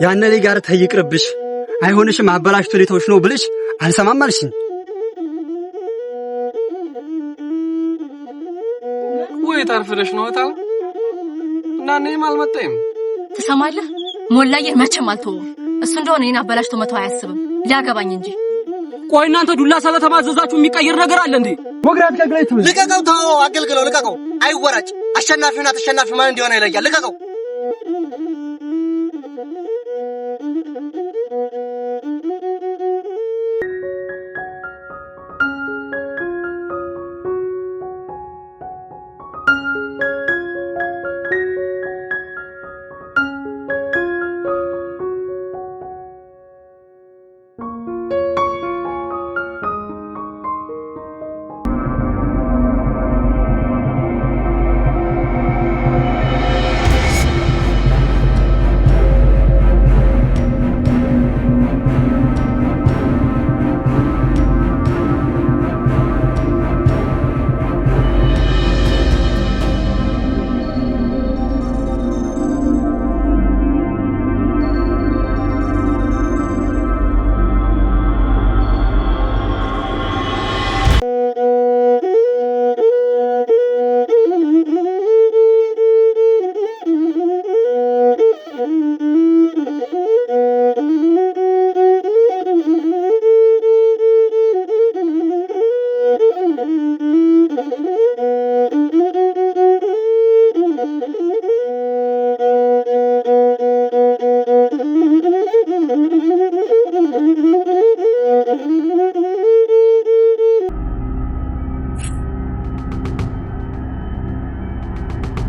ያነ ላይ ጋር ተይቅርብሽ አይሆንሽም አበላሽቶ ሊተውሽ ነው ብልሽ አልሰማም አልሽኝ። ወይ ታርፍረሽ ነው ታው እና ነኝ አልመጣም። ትሰማለህ? ሞላዬን መቼም አልተወውም። እሱ እንደሆነ እኔን አበላሽቶ መተው አያስብም ሊያገባኝ እንጂ። ቆይ እናንተ ዱላ ስለተማዘዛችሁ የሚቀየር ነገር አለ እንዴ? ወግራት ከግላይቱ ልቀቀው፣ ተው፣ አገልግለው፣ ልቀቀው። አይወራጭ። አሸናፊውና ተሸናፊ ማን እንደሆነ ይለያል። ልቀቀው።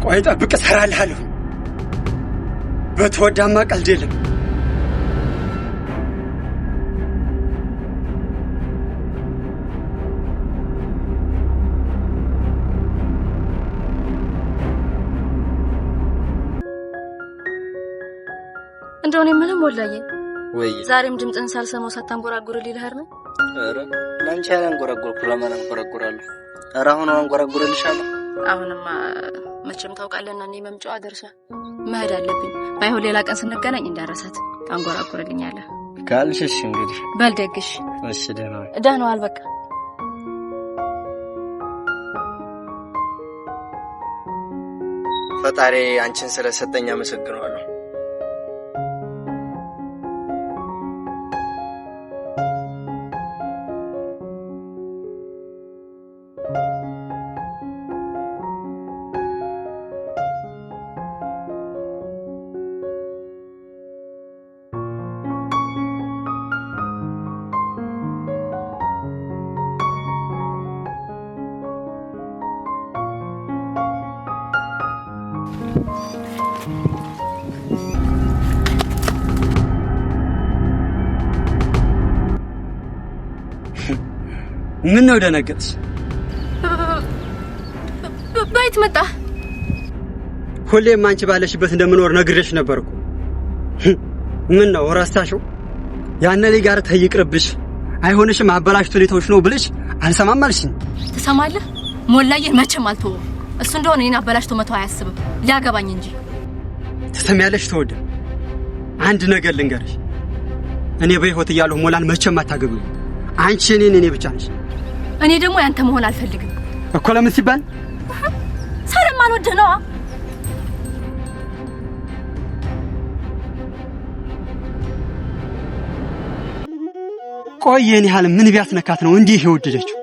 ቆይ ጠብቅ፣ እሰራልሃለሁ። በተወዳማ ቀልድ የለም። እንደሆነ ምንም ወላዬ ወይ ዛሬም ድምጽን ሳልሰማው ሳታንጎራጉርልኝ ልሄድ ነው? ኧረ ላንቺ ያንጎራጉርኩ ለማን አንጎራጉራለሁ? ኧረ አሁን አንጎራጉርልሻለሁ። አሁንማ መቼም ታውቃለህና እኔ መምጫዋ ደርሷል። መሄድ አለብኝ። ባይሆን ሌላ ቀን ስንገናኝ እንዳረሳት ታንጎራጉርልኛለህ ካልሽሽ እንግዲህ በልደግሽ። እሺ ደህና ዋል። በቃ ፈጣሪ አንቺን ስለሰጠኝ አመሰግናለሁ። ምን ነው ደነገጥሽ? ባይት መጣ። ሁሌም አንቺ ባለሽበት እንደምኖር ነግሬሽ ነበርኩ። ምን ነው ረሳሽው? ያነ ላይ ጋር ተይቅርብሽ አይሆንሽም አበላሽቶ ሊተውሽ ነው ብልሽ አልሰማም አልሽኝ። ትሰማለህ? ሞላዬን መቼም አልተወውም። እሱ እንደሆነ እኔን አበላሽቶ መተው አያስብም ሊያገባኝ እንጂ። ትሰሚያለሽ? ተወደ አንድ ነገር ልንገርሽ። እኔ በህይወት እያለሁ ሞላን መቼም አታገቢው። አንቺ እኔ ብቻ ነሽ። እኔ ደግሞ ያንተ መሆን አልፈልግም እኮ። ለምን ሲባል ስለማልወድህ ነዋ። ቆይ የኔ ያህል ምን ቢያስነካት ነው እንዲህ የወደደችው?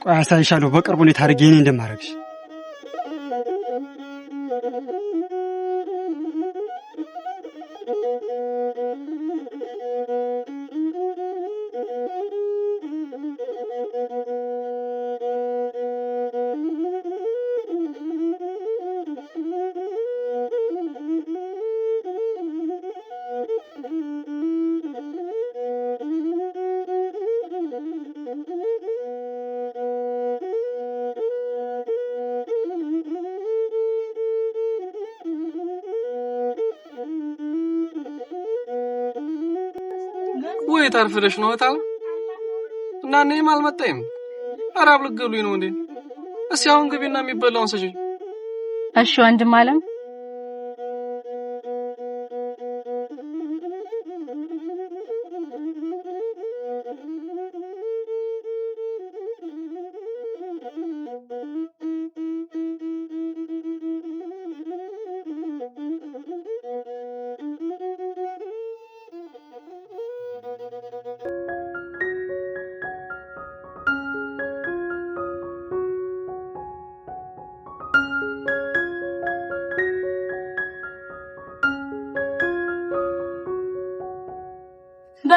ቆይ አሳይሻለሁ በቅርቡ ነው ታርጌ እኔ እንደማረግሽ። ወይ ታርፍረሽ ነው ታው እና ነኝ አልመጣም። አራብ ልገሉኝ ነው እንዴ? እስኪ አሁን ግቢና የሚበላውን ስጪኝ። እሺ ወንድም አለም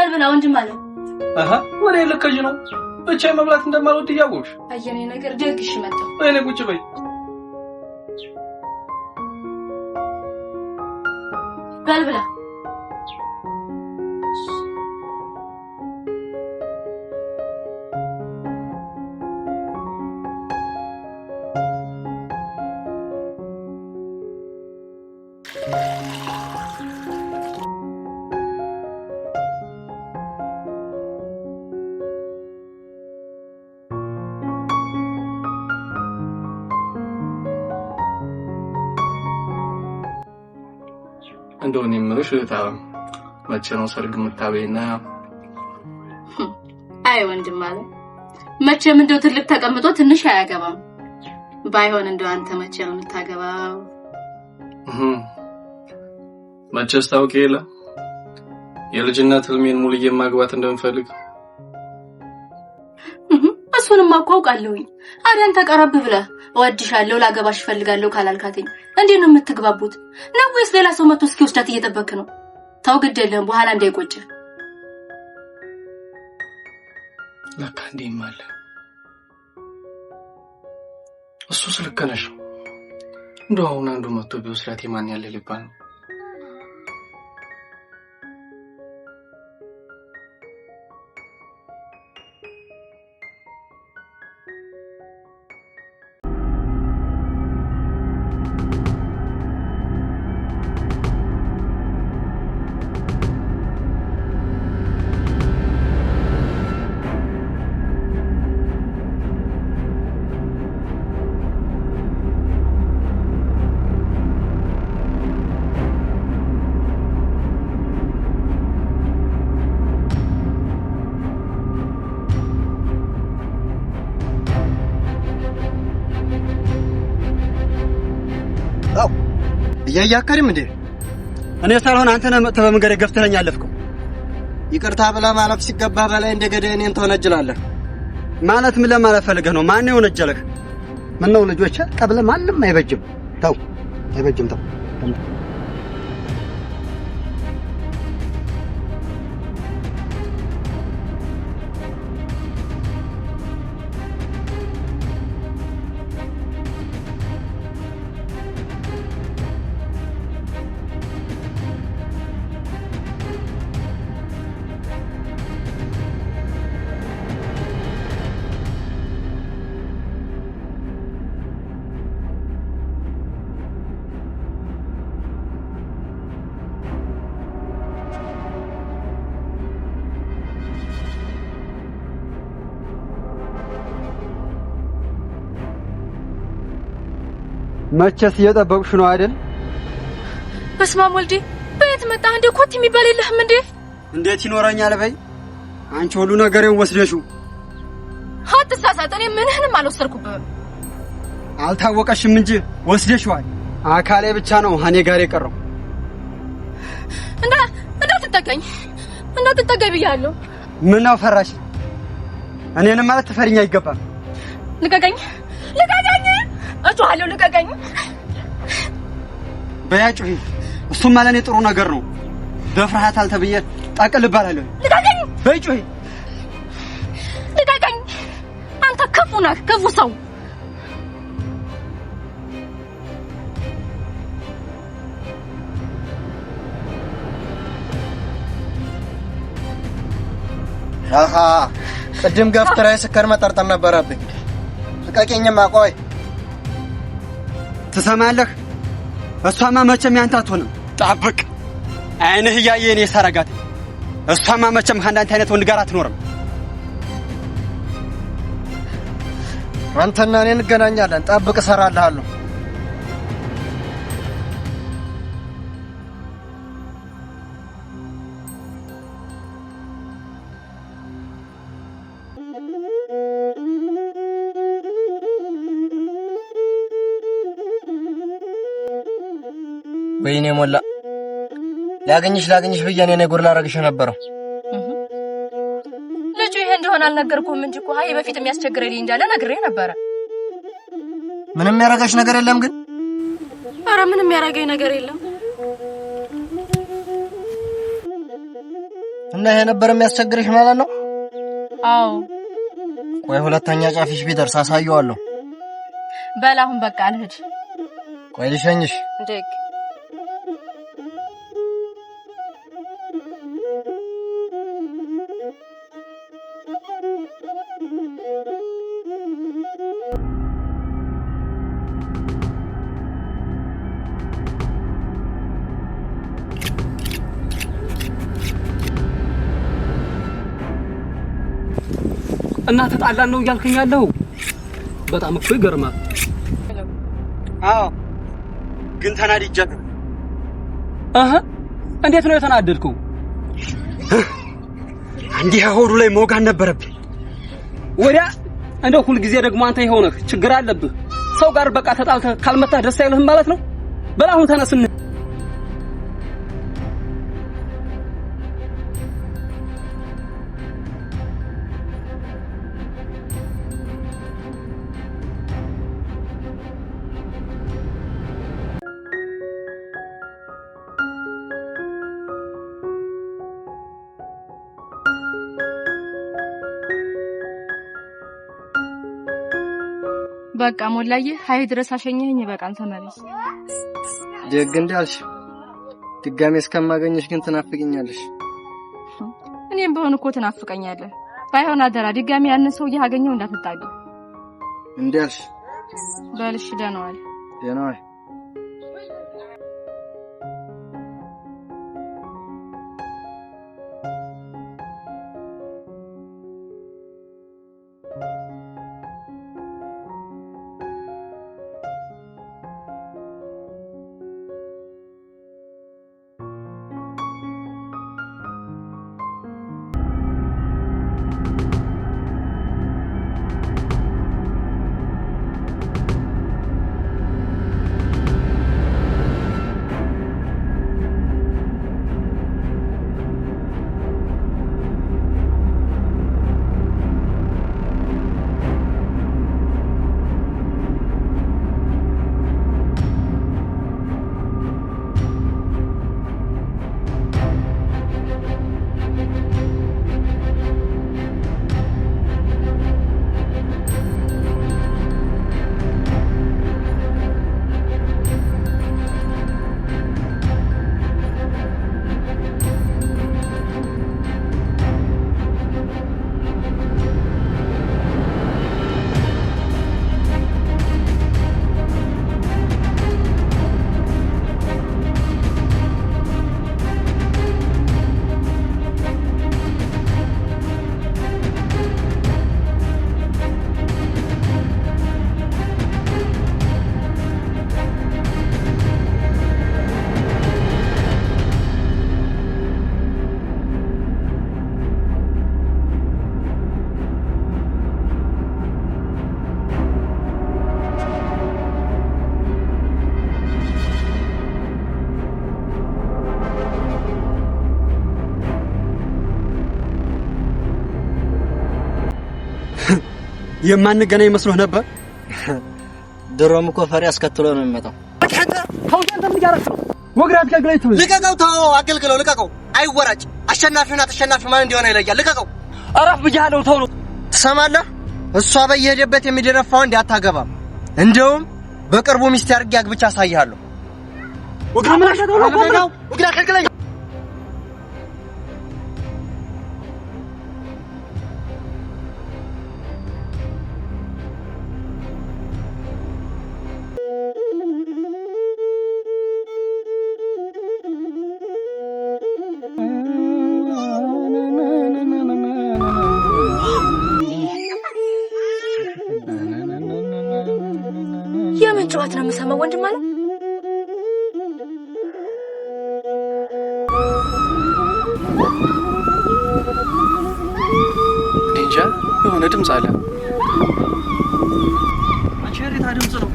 በልብላ ወንድም አለ ወሬ ልከጅ ነው ብቻ መብላት እንደማልወድ ያውቁሽ አየኔ ነገር ደግሽ መጣ ወይኔ ቁጭ በይ በልብላ እንደሆነ የምልሽ መቼ ነው ሰርግ የምታበይና? አይ ወንድም አለ መቼም እንደው ትልቅ ተቀምጦ ትንሽ አያገባም። ባይሆን እንደው አንተ መቼ ነው የምታገባው? መቼስ ታውቂ የለ የልጅነት ህልሜን ሙሉዬ ማግባት እንደምፈልግ። እሱንም አውቃለሁኝ። አዳን ተቀረብ ብለህ እወድሻለሁ ላገባሽ ፈልጋለሁ ካላልካተኝ እንዴት ነው የምትግባቡት? ነው ወይስ ሌላ ሰው መጥቶ እስኪወስዳት እየጠበክ ነው? ታው ግድ የለም በኋላ እንዳይቆጭ። ለካ እንዴም አለ እሱ ስለከነሽ እንደው አሁን አንዱ መጥቶ ቢወስዳት ማን ያለ ልባል ነው? ያያከሪም እንዴ እኔ ሳልሆን አንተ ነህ መጥተህ በመንገድ ገፍተኸኝ ያለፍከው። ይቅርታ ብላ ማለፍ ሲገባ በላይ እንደገደ እኔን ተወነጅላለህ ማለት ምን ለማለት ፈልገህ ነው? ማን የወነጀለህ? ምን ነው ልጆች ቀብለ ማንም አይበጅም። ተው አይበጅም ተው። መቼስ እየጠበቅሽ ነው አይደል? በስማም ወልዴ በየት መጣ እንዴ? ኮት የሚባል የለህም እንዴ? እንዴት ይኖረኛል በይ አንቺ ሁሉ ነገሬን ወስደሽው። አትሳሳት፣ እኔ ምንህንም አልወሰድኩብህም። አልታወቀሽም እንጂ ወስደሽዋል። አካሌ ብቻ ነው እኔ ጋር የቀረው። እንዳትጠጋኝ ብያለሁ። ምን ነው ፈራሽ? እኔንም ማለት ትፈሪኝ አይገባም። ልቀቀኝ እጮሃለሁ፣ ልቀቀኝ። በያጩሂ እሱም ማለት ነው ጥሩ ነገር ነው። በፍርሃታል ተብዬ ጣቅል ባላለሁ። ልቀቀኝ በይጩሂ ልቀቀኝ። አንተ ክፉ ነህ፣ ክፉ ሰው። አሃ ቅድም ገፍትራ ስከር መጠርጠር ነበረብኝ። ልቀቀኝማ ቆይ ትሰማለህ? እሷማ መቼም ያንተ አትሆንም። ጠብቅ አይንህ እያየ እኔ ሳረጋት። እሷማ መቼም ከአንዳንተ አይነት ወንድ ጋር አትኖርም። አንተና እኔ እንገናኛለን። ጠብቅ፣ እሰራልሃለሁ። ወይኔ ሞላ ላገኝሽ ብዬ እኔ ጉር ላረግሽ ነበረው። ልጁ ይሄ እንደሆነ አልነገርኩም እንጂ እኮ አይ በፊት የሚያስቸግረኝ እንዳለ ነግሬ ነበረ። ምንም ያረጋሽ ነገር የለም ግን? ኧረ ምንም ያረጋኝ ነገር የለም። እና ይሄ ነበር የሚያስቸግርሽ ማለት ነው? አዎ። ቆይ ሁለተኛ ጫፍሽ ቢደርስ አሳየዋለሁ። በል አሁን በቃ ልሂድ። ቆይ ልሸኝሽ። ደግ እና ተጣላን ነው እያልከኝ ያለው? በጣም እኮ ይገርማል። አዎ ግን ተናድጃለሁ። እንዴት ነው የተናደድከው? እንዲህ ሆዱ ላይ መውጋት ነበረብኝ። ወዲያ እንደው ሁሉ ጊዜ ደግሞ አንተ ይኸው ነህ፣ ችግር አለብህ። ሰው ጋር በቃ ተጣልተህ ካልመታህ ደስ አይልህም ማለት ነው። በል አሁን ተነስን። በቃ ሞላዬ ሀይ ድረስ አሸኘኝ። በቃን ተመለስ። ደግ እንዳልሽ ድጋሜ እስከማገኘሽ ግን ትናፍቅኛለሽ። እኔም በሆነ እኮ ትናፍቀኛለህ። ባይሆን አደራ ድጋሜ ያንን ሰው ያገኘው እንዳትጣሉ። እንዳልሽ በልሽ። ደህና ዋል። ደህና ዋል። የማንገናኝ መስሎህ ነበር? ድሮም እኮ ፈሪ አስከትሎ ነው የሚመጣው። ወግራት ከግለይቱ ልቀቀው። ተው አገልግለው ልቀቀው። አይወራጭ። አሸናፊውና ተሸናፊ ማን እንደሆነ ይለያል። ልቀቀው። አራፍ ብቻለሁ። ተው ነው ትሰማለህ? እሷ በየሄደበት የሚደረፋው እንዲያታገባም እንደውም በቅርቡ ሚስት አድርጌ አግብቻ አሳይሃለሁ። ወግራ መላሻው ነው። ወግራ ከግለይ የምን ጨዋታ ነው የምሰማው ወንድም ማለት? እንጃ የሆነ ድምጽ አለ። አንቺ የሬታ ድምጽ ነው።